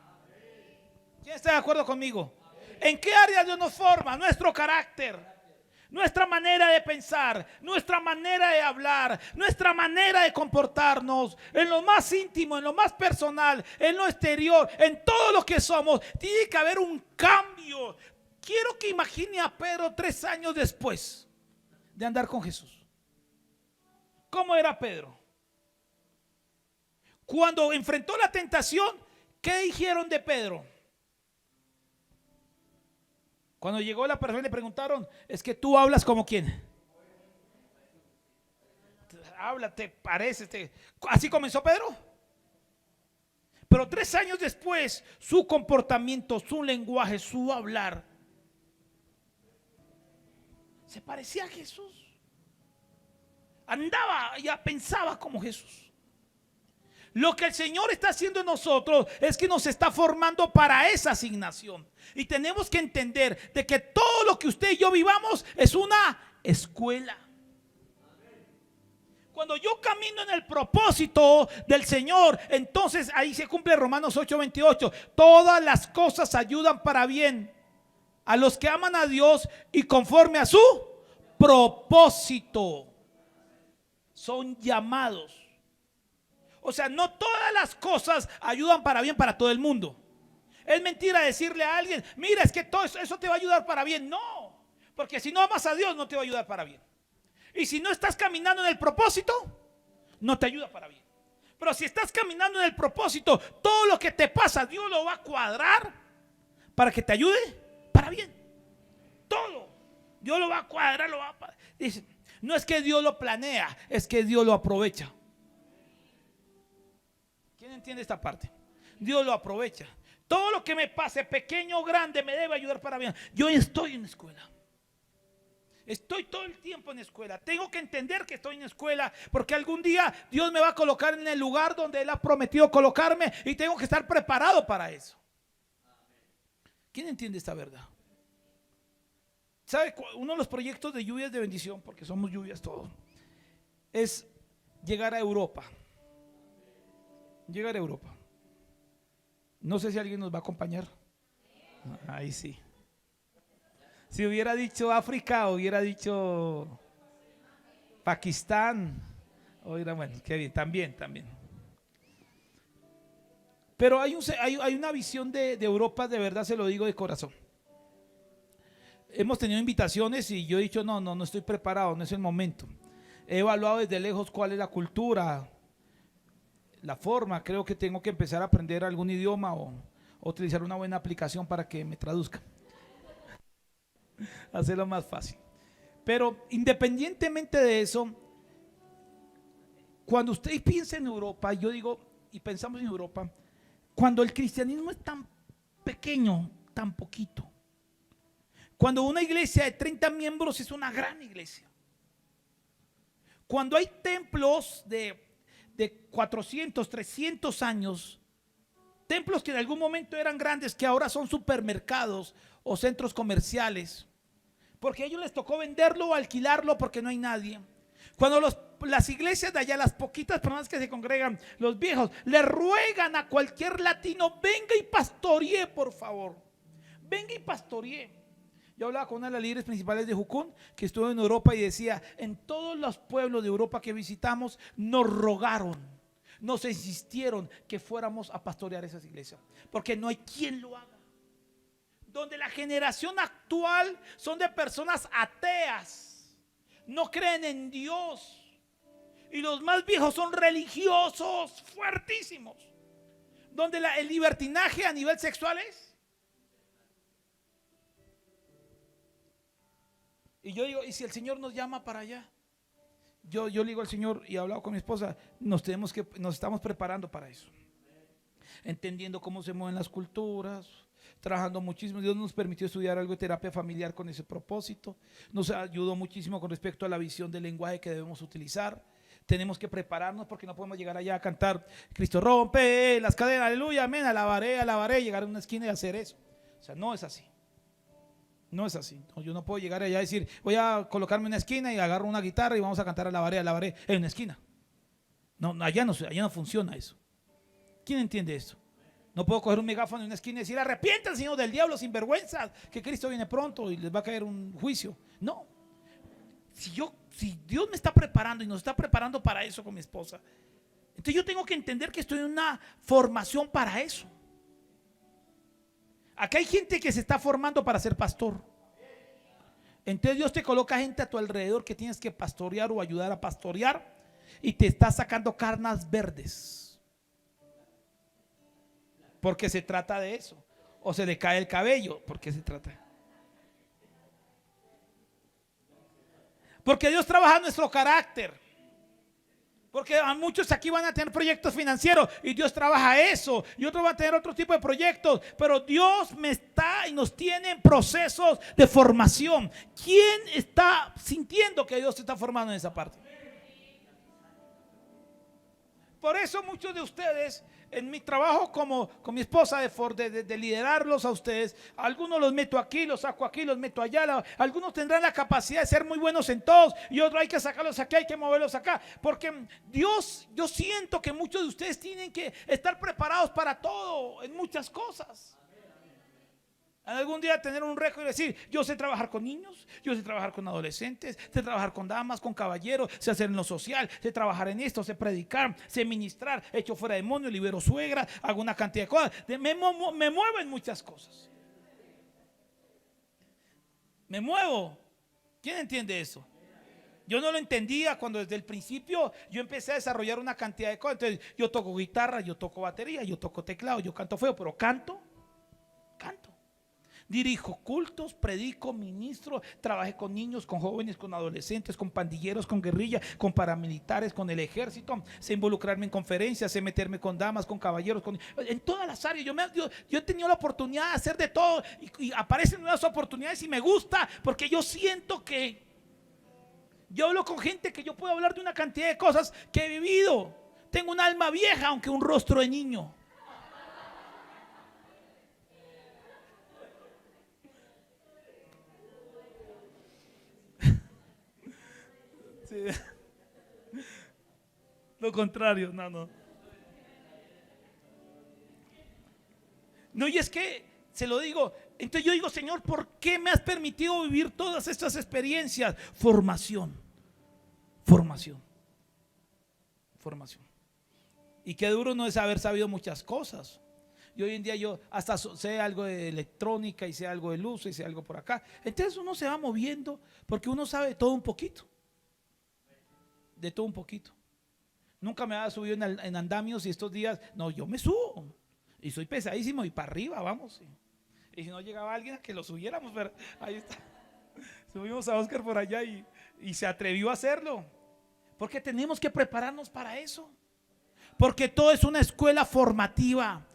¿Quién está de acuerdo conmigo? ¿En qué área Dios nos forma? Nuestro carácter, nuestra manera de pensar, nuestra manera de hablar, nuestra manera de comportarnos, en lo más íntimo, en lo más personal, en lo exterior, en todo lo que somos. Tiene que haber un cambio. Quiero que imagine a Pedro 3 años después de andar con Jesús. ¿Cómo era Pedro? Cuando enfrentó la tentación, ¿qué dijeron de Pedro? Cuando llegó la persona y le preguntaron, es que tú hablas como quién. Habla, te parece. Así comenzó Pedro. Pero 3 años después, su comportamiento, su lenguaje, su hablar, se parecía a Jesús. Andaba, ya pensaba como Jesús. Lo que el Señor está haciendo en nosotros es que nos está formando para esa asignación. Y tenemos que entender de que todo lo que usted y yo vivamos es una escuela. Cuando yo camino en el propósito del Señor, entonces ahí se cumple Romanos 8:28. Todas las cosas ayudan para bien a los que aman a Dios y conforme a su propósito son llamados. O sea, no todas las cosas ayudan para bien para todo el mundo. Es mentira decirle a alguien, mira, es que todo eso te va a ayudar para bien. No, porque si no amas a Dios no te va a ayudar para bien. Y si no estás caminando en el propósito, no te ayuda para bien. Pero si estás caminando en el propósito, todo lo que te pasa, Dios lo va a cuadrar para que te ayude para bien. Todo. Dios lo va a cuadrar, dice, no es que Dios lo planea, es que Dios lo aprovecha. ¿Quién entiende esta parte? Dios lo aprovecha. Todo lo que me pase, pequeño o grande, me debe ayudar para bien. Yo estoy en la escuela. Estoy todo el tiempo en escuela. Tengo que entender que estoy en escuela, porque algún día Dios me va a colocar en el lugar donde Él ha prometido colocarme y tengo que estar preparado para eso. ¿Quién entiende esta verdad? ¿Sabe? Uno de los proyectos de lluvias de bendición, porque somos lluvias todos, es llegar a Europa. Llegar a Europa. No sé si alguien nos va a acompañar. Ahí sí. Si hubiera dicho África, hubiera dicho Pakistán. Oiga, bueno, qué bien, también. Pero hay una visión de Europa, de verdad se lo digo de corazón. Hemos tenido invitaciones y yo he dicho, no estoy preparado, no es el momento. He evaluado desde lejos cuál es la cultura, la forma. Creo que tengo que empezar a aprender algún idioma o utilizar una buena aplicación para que me traduzca. Hacerlo más fácil. Pero independientemente de eso, cuando usted piensa en Europa, yo digo, y pensamos en Europa, cuando el cristianismo es tan pequeño, tan poquito. Cuando una iglesia de 30 miembros es una gran iglesia. Cuando hay templos de 400, 300 años, templos que en algún momento eran grandes, que ahora son supermercados o centros comerciales, porque a ellos les tocó venderlo o alquilarlo porque no hay nadie. Cuando las iglesias de allá, las poquitas personas que se congregan, los viejos, le ruegan a cualquier latino: venga y pastoree, por favor, venga y pastoree. Yo hablaba con una de las líderes principales de Jucún, que estuvo en Europa, y decía: en todos los pueblos de Europa que visitamos, nos rogaron, nos insistieron que fuéramos a pastorear esas iglesias, porque no hay quien lo haga. Donde la generación actual son de personas ateas, no creen en Dios, y los más viejos son religiosos fuertísimos. Donde el libertinaje a nivel sexual es. Y yo digo: ¿y si el Señor nos llama para allá? Yo le digo al Señor, y he hablado con mi esposa, nos estamos preparando para eso, entendiendo cómo se mueven las culturas, trabajando muchísimo. Dios nos permitió estudiar algo de terapia familiar con ese propósito, nos ayudó muchísimo con respecto a la visión del lenguaje que debemos utilizar. Tenemos que prepararnos, porque no podemos llegar allá a cantar Cristo rompe las cadenas, aleluya, amén, alabaré, llegar a una esquina y hacer eso. O sea, no es así. No es así. No, yo no puedo llegar allá y decir: voy a colocarme en una esquina y agarro una guitarra y vamos a cantar alabaré en una esquina. No, allá no funciona eso. ¿Quién entiende eso? No puedo coger un megáfono en una esquina y decir: arrepiéntanse, Señor, del diablo, sin vergüenza, que Cristo viene pronto y les va a caer un juicio. No. Si Dios me está preparando y nos está preparando para eso con mi esposa, entonces yo tengo que entender que estoy en una formación para eso. Acá hay gente que se está formando para ser pastor. Entonces Dios te coloca gente a tu alrededor que tienes que pastorear o ayudar a pastorear, y te está sacando carnas verdes, porque se trata de eso. O se le cae el cabello, porque se trata. Porque Dios trabaja nuestro carácter. Porque a muchos aquí van a tener proyectos financieros y Dios trabaja eso, y otros van a tener otro tipo de proyectos, pero Dios me está y nos tiene en procesos de formación. ¿Quién está sintiendo que Dios se está formando en esa parte? Por eso muchos de ustedes, en mi trabajo con mi esposa de liderarlos a ustedes, algunos los meto aquí, los saco aquí, los meto allá. Algunos tendrán la capacidad de ser muy buenos en todos, y otros hay que sacarlos aquí, hay que moverlos acá. Porque Dios, yo siento que muchos de ustedes tienen que estar preparados para todo, en muchas cosas. Algún día tener un récord y decir: yo sé trabajar con niños, yo sé trabajar con adolescentes, sé trabajar con damas, con caballeros, sé hacer en lo social, sé trabajar en esto, sé predicar, sé ministrar, echo fuera demonios, libero suegra, hago una cantidad de cosas. Me muevo en muchas cosas. Me muevo. ¿Quién entiende eso? Yo no lo entendía cuando desde el principio yo empecé a desarrollar una cantidad de cosas. Entonces yo toco guitarra, yo toco batería, yo toco teclado, yo canto feo, pero canto. Dirijo cultos, predico, ministro, trabajé con niños, con jóvenes, con adolescentes, con pandilleros, con guerrilla, con paramilitares, con el ejército. Sé involucrarme en conferencias, sé meterme con damas, con caballeros, en todas las áreas. Yo he tenido la oportunidad de hacer de todo, y aparecen nuevas oportunidades y me gusta, porque yo siento que yo hablo con gente que yo puedo hablar de una cantidad de cosas que he vivido. Tengo un alma vieja, aunque un rostro de niño. Lo contrario, no. No, y es que se lo digo. Entonces yo digo: Señor, ¿por qué me has permitido vivir todas estas experiencias? Formación. Y qué duro no es haber sabido muchas cosas. Y hoy en día yo hasta sé algo de electrónica, y sé algo de luz, y sé algo por acá. Entonces uno se va moviendo, porque uno sabe de todo un poquito. De todo un poquito. Nunca me había subido en andamios, y estos días, no, yo me subo. Y soy pesadísimo, y para arriba vamos. Y si no llegaba alguien a que lo subiéramos, pero ahí está. Subimos a Oscar por allá y se atrevió a hacerlo. Porque tenemos que prepararnos para eso. Porque todo es una escuela formativa.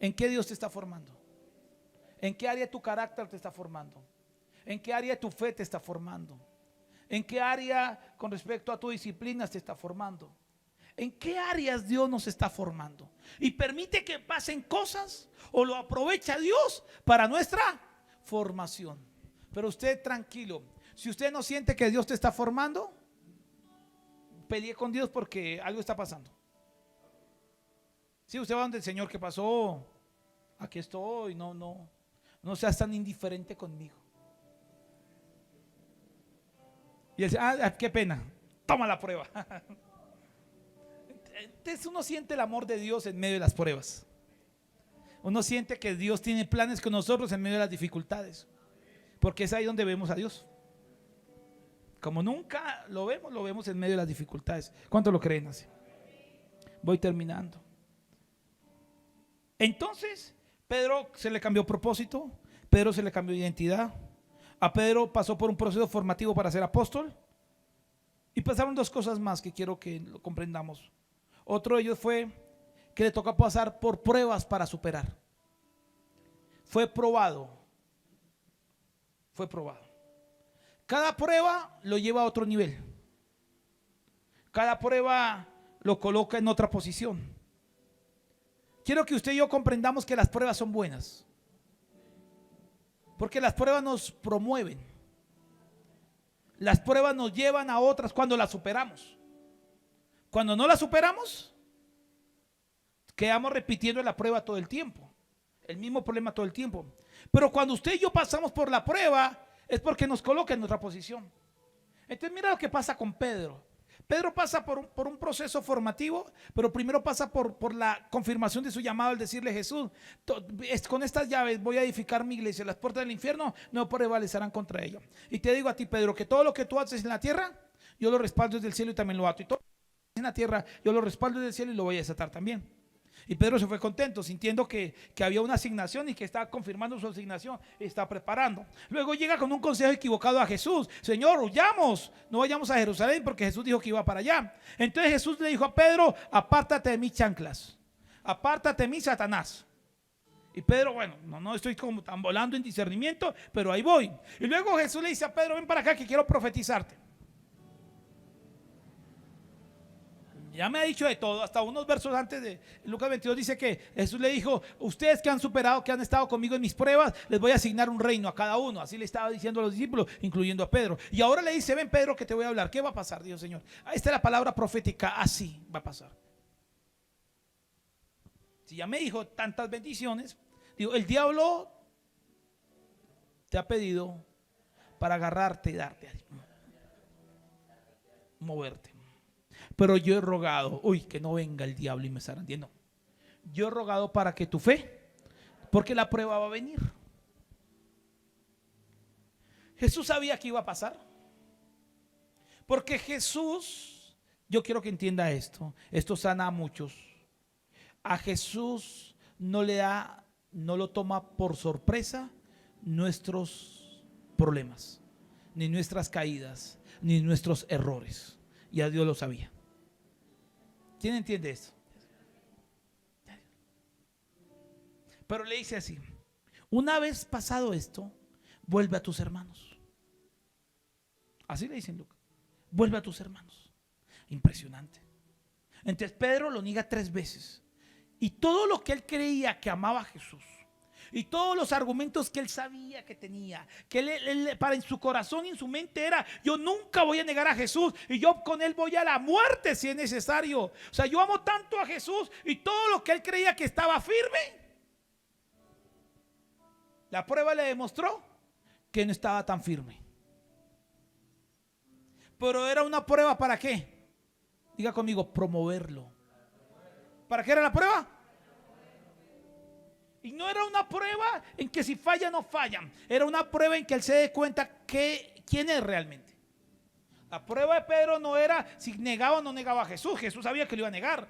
¿En qué Dios te está formando? ¿En qué área de tu carácter te está formando? ¿En qué área de tu fe te está formando? ¿En qué área con respecto a tu disciplina te está formando? ¿En qué áreas Dios nos está formando? Y permite que pasen cosas o lo aprovecha Dios para nuestra formación. Pero usted tranquilo, si usted no siente que Dios te está formando, pelee con Dios porque algo está pasando. Si usted va donde el Señor, ¿qué pasó? Aquí estoy, no seas tan indiferente conmigo. Y él dice, qué pena, toma la prueba. Entonces uno siente el amor de Dios en medio de las pruebas. Uno siente que Dios tiene planes con nosotros en medio de las dificultades. Porque es ahí donde vemos a Dios. Como nunca lo vemos en medio de las dificultades. ¿Cuánto lo creen así? Voy terminando. Entonces, Pedro se le cambió propósito. Pedro se le cambió identidad. A Pedro pasó por un proceso formativo para ser apóstol. Y pasaron dos cosas más que quiero que lo comprendamos. Otro de ellos fue que le toca pasar por pruebas para superar. Fue probado. Cada prueba lo lleva a otro nivel. Cada prueba lo coloca en otra posición. Quiero que usted y yo comprendamos que las pruebas son buenas. Porque las pruebas nos promueven. Las pruebas nos llevan a otras cuando las superamos. Cuando no las superamos, quedamos repitiendo la prueba todo el tiempo. El mismo problema todo el tiempo. Pero cuando usted y yo pasamos por la prueba, es porque nos coloca en otra posición. Entonces mira lo que pasa con Pedro. Pedro pasa por un proceso formativo, pero primero pasa por la confirmación de su llamado al decirle: Jesús, con estas llaves voy a edificar mi iglesia, las puertas del infierno no prevalecerán contra ella. Y te digo a ti, Pedro, que todo lo que tú haces en la tierra, yo lo respaldo desde el cielo y también lo ato. Y todo lo que haces en la tierra, yo lo respaldo desde el cielo y lo voy a desatar también. Y Pedro se fue contento, sintiendo que había una asignación y que estaba confirmando su asignación y está preparando. Luego llega con un consejo equivocado a Jesús: Señor, huyamos, no vayamos a Jerusalén, porque Jesús dijo que iba para allá. Entonces Jesús le dijo a Pedro: apártate de mí, chanclas, apártate de mí, Satanás. Y Pedro, bueno, no estoy como tan volando en discernimiento, pero ahí voy. Y luego Jesús le dice a Pedro: ven para acá que quiero profetizarte. Ya me ha dicho de todo. Hasta unos versos antes de Lucas 22 dice que Jesús le dijo: ustedes que han superado, que han estado conmigo en mis pruebas, les voy a asignar un reino a cada uno. Así le estaba diciendo a los discípulos, incluyendo a Pedro. Y ahora le dice: ven, Pedro, que te voy a hablar. ¿Qué va a pasar? Dios Señor. Ahí está la palabra profética: así va a pasar. Si ya me dijo tantas bendiciones, digo, el diablo te ha pedido para agarrarte y darte, moverte. Pero yo he rogado, que no venga el diablo y me zarandee. No, yo he rogado para que tu fe, porque la prueba va a venir. Jesús sabía que iba a pasar, porque Jesús, yo quiero que entienda esto sana a muchos. A Jesús no lo toma por sorpresa nuestros problemas, ni nuestras caídas, ni nuestros errores. Ya Dios lo sabía. ¿Quién entiende esto? Pero le dice así: una vez pasado esto, vuelve a tus hermanos. Así le dicen Lucas: vuelve a tus hermanos. Impresionante. Entonces Pedro lo niega 3 veces. Y todo lo que él creía que amaba a Jesús, y todos los argumentos que él sabía que tenía, que él para en su corazón y en su mente era: yo nunca voy a negar a Jesús, y yo con él voy a la muerte si es necesario. O sea, yo amo tanto a Jesús, y todo lo que él creía que estaba firme, la prueba le demostró que no estaba tan firme. Pero era una prueba, ¿para qué? Diga conmigo: promoverlo. ¿Para qué era la prueba? Y no era una prueba en que si falla no fallan. Era una prueba en que él se dé cuenta quién es realmente. La prueba de Pedro no era si negaba o no negaba a Jesús. Jesús sabía que lo iba a negar.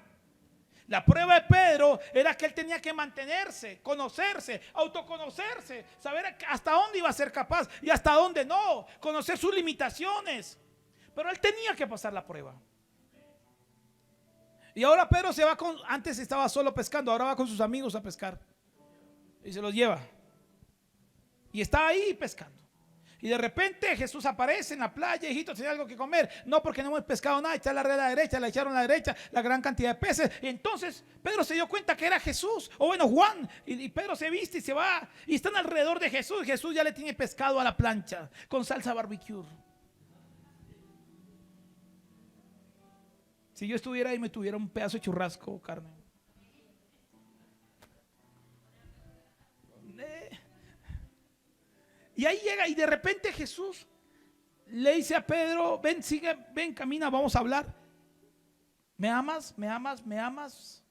La prueba de Pedro era que él tenía que mantenerse, conocerse, autoconocerse, saber hasta dónde iba a ser capaz y hasta dónde no, conocer sus limitaciones. Pero él tenía que pasar la prueba. Y ahora Pedro se va con, antes estaba solo pescando, ahora va con sus amigos a pescar. Y se los lleva. Y está ahí pescando. Y de repente Jesús aparece en la playa, hijito, ¿tiene algo que comer? No, porque no hemos pescado nada. Está la red a la derecha, la echaron a la derecha, la gran cantidad de peces. Y entonces Pedro se dio cuenta que era Jesús, o bueno, Juan. Y Pedro se viste y se va. Y están alrededor de Jesús. Jesús ya le tiene pescado a la plancha con salsa barbecue. Si yo estuviera ahí, me tuviera un pedazo de churrasco, carne. Y ahí llega y de repente Jesús le dice a Pedro, ven, sigue, ven, camina, vamos a hablar. ¿Me amas? ¿Me amas? ¿Me amas?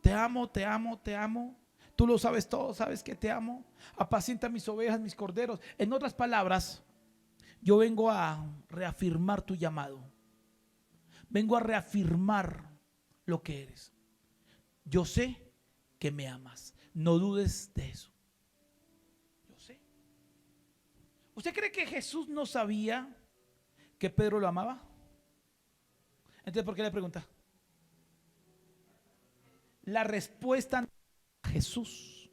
Te amo, te amo, te amo. Tú lo sabes todo, sabes que te amo. Apacienta mis ovejas, mis corderos. En otras palabras, yo vengo a reafirmar tu llamado. Vengo a reafirmar lo que eres. Yo sé que me amas. No dudes de eso. ¿Usted cree que Jesús no sabía que Pedro lo amaba? Entonces, ¿por qué le pregunta? La respuesta no era para Jesús.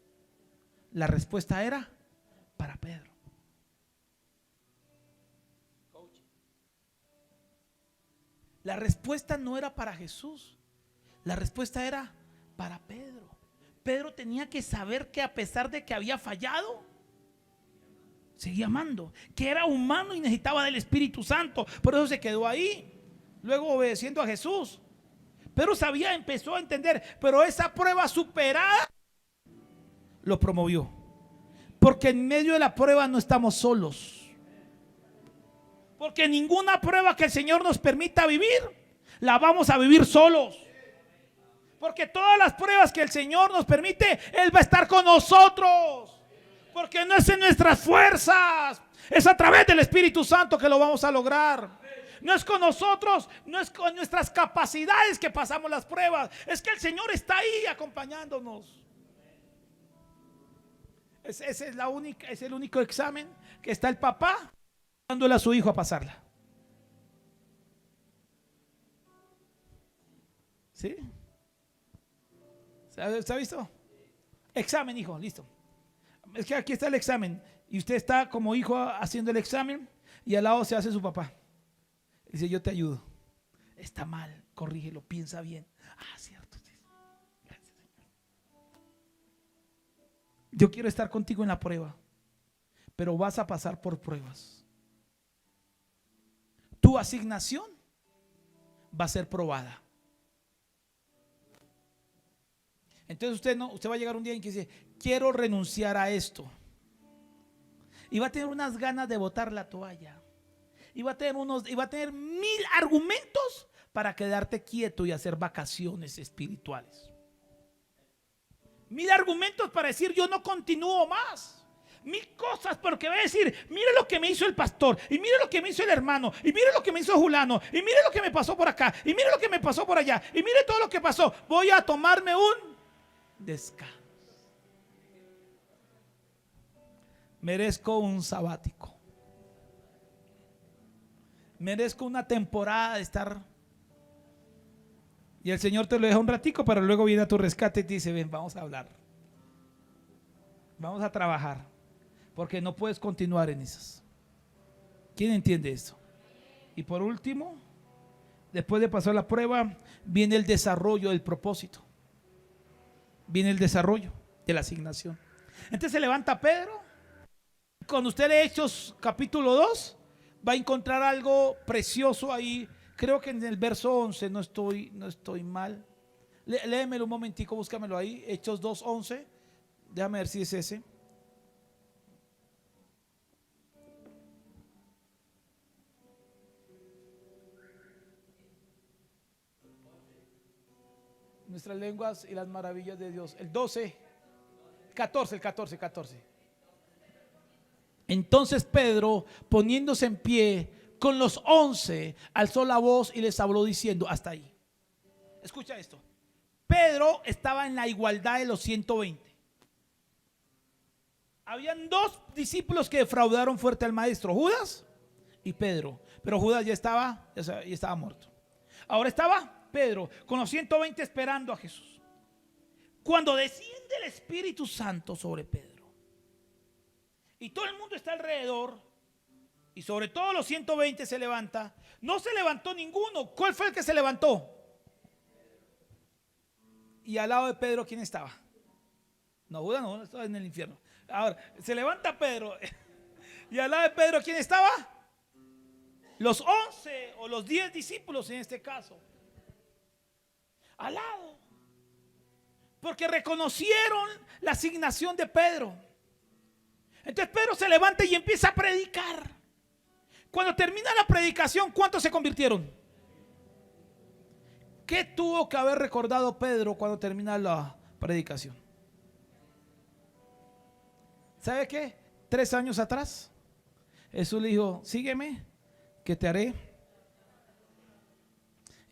La respuesta era para Pedro. La respuesta no era para Jesús. La respuesta era para Pedro. Pedro tenía que saber que a pesar de que había fallado, seguía amando, que era humano y necesitaba del Espíritu Santo. Por eso se quedó ahí, luego obedeciendo a Jesús. Pero sabía, empezó a entender. Pero esa prueba superada lo promovió. Porque en medio de la prueba no estamos solos. Porque ninguna prueba que el Señor nos permita vivir, la vamos a vivir solos. Porque todas las pruebas que el Señor nos permite, Él va a estar con nosotros. Porque no es en nuestras fuerzas, es a través del Espíritu Santo que lo vamos a lograr. No es con nosotros, no es con nuestras capacidades que pasamos las pruebas. Es que el Señor está ahí acompañándonos. Ese es el único examen que está el papá dándole a su hijo a pasarla. ¿Sí? ¿Se ha visto? Examen, hijo, listo. Es que aquí está el examen y usted está como hijo haciendo el examen y al lado se hace su papá. Dice, yo te ayudo. Está mal, corrígelo, piensa bien. Ah, cierto. Gracias, Señor. Yo quiero estar contigo en la prueba, pero vas a pasar por pruebas. Tu asignación va a ser probada. Entonces usted va a llegar un día en que dice, quiero renunciar a esto. Y va a tener unas ganas de botar la toalla. Y va a tener 1000 argumentos para quedarte quieto y hacer vacaciones espirituales. 1000 argumentos para decir, yo no continúo más. 1000 cosas, porque va a decir, mire lo que me hizo el pastor, y mire lo que me hizo el hermano, y mire lo que me hizo Julano, y mire lo que me pasó por acá, y mire lo que me pasó por allá, y mire todo lo que pasó. Voy a tomarme un descanso. Merezco un sabático. Merezco una temporada de estar. Y el Señor te lo deja un ratico, pero luego viene a tu rescate y te dice, ven, vamos a hablar. Vamos a trabajar. Porque no puedes continuar en esas. ¿Quién entiende esto? Y por último, después de pasar la prueba, viene el desarrollo del propósito. Viene el desarrollo de la asignación. Entonces se levanta Pedro. Cuando usted lee Hechos capítulo 2, va a encontrar algo precioso ahí. Creo que en el verso 11, no estoy mal. Léemelo un momentico, búscamelo ahí. Hechos 2:11. Déjame ver si es ese. Nuestras lenguas y las maravillas de Dios. El 14. Entonces Pedro, poniéndose en pie con los 11, alzó la voz y les habló diciendo, hasta ahí. Escucha esto. Pedro estaba en la igualdad de los 120. Habían 2 discípulos que defraudaron fuerte al maestro, Judas y Pedro. Pero Judas ya estaba muerto. Ahora estaba Pedro con los 120 esperando a Jesús. Cuando desciende el Espíritu Santo sobre Pedro y todo el mundo está alrededor, y sobre todo los 120 se levanta, no se levantó ninguno. ¿Cuál fue el que se levantó? Y al lado de Pedro, ¿quién estaba? No, Judas no, estaba en el infierno. Ahora, se levanta Pedro. Y al lado de Pedro, ¿quién estaba? Los 11 o los 10 discípulos en este caso. Al lado. Porque reconocieron la asignación de Pedro. Entonces Pedro se levanta y empieza a predicar. Cuando termina la predicación, ¿cuántos se convirtieron? ¿Qué tuvo que haber recordado Pedro cuando termina la predicación? ¿Sabe qué? 3 años atrás, Jesús le dijo: sígueme, que te haré.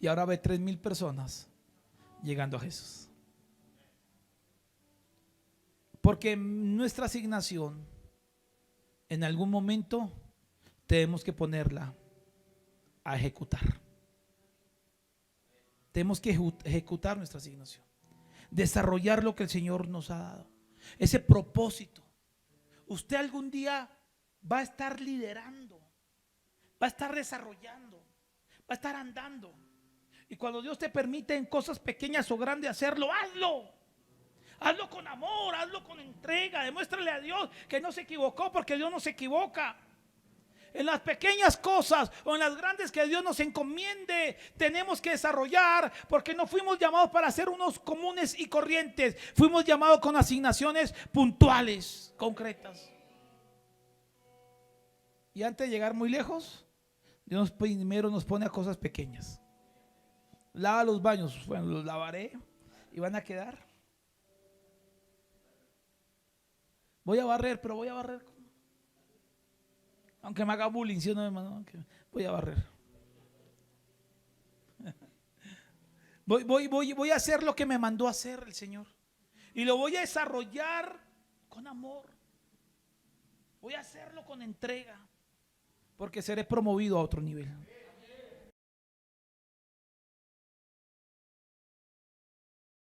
Y ahora ve 3,000 personas llegando a Jesús. Porque nuestra asignación, en algún momento, tenemos que ponerla a ejecutar. Tenemos que ejecutar nuestra asignación, desarrollar lo que el Señor nos ha dado, ese propósito. Usted algún día va a estar liderando, va a estar desarrollando, va a estar andando. Y cuando Dios te permite en cosas pequeñas o grandes hacerlo, hazlo. Hazlo con amor, hazlo con entrega. Demuéstrale a Dios que no se equivocó, porque Dios no se equivoca. En las pequeñas cosas o en las grandes que Dios nos encomiende, tenemos que desarrollar, porque no fuimos llamados para ser unos comunes y corrientes. Fuimos llamados con asignaciones puntuales, concretas. Y antes de llegar muy lejos, Dios primero nos pone a cosas pequeñas. Lava los baños, bueno, los lavaré y van a quedar. Voy a barrer, pero voy a barrer. Aunque me haga bullying, ¿sí o no, hermano? Voy a barrer. Voy a hacer lo que me mandó a hacer el Señor. Y lo voy a desarrollar con amor. Voy a hacerlo con entrega. Porque seré promovido a otro nivel.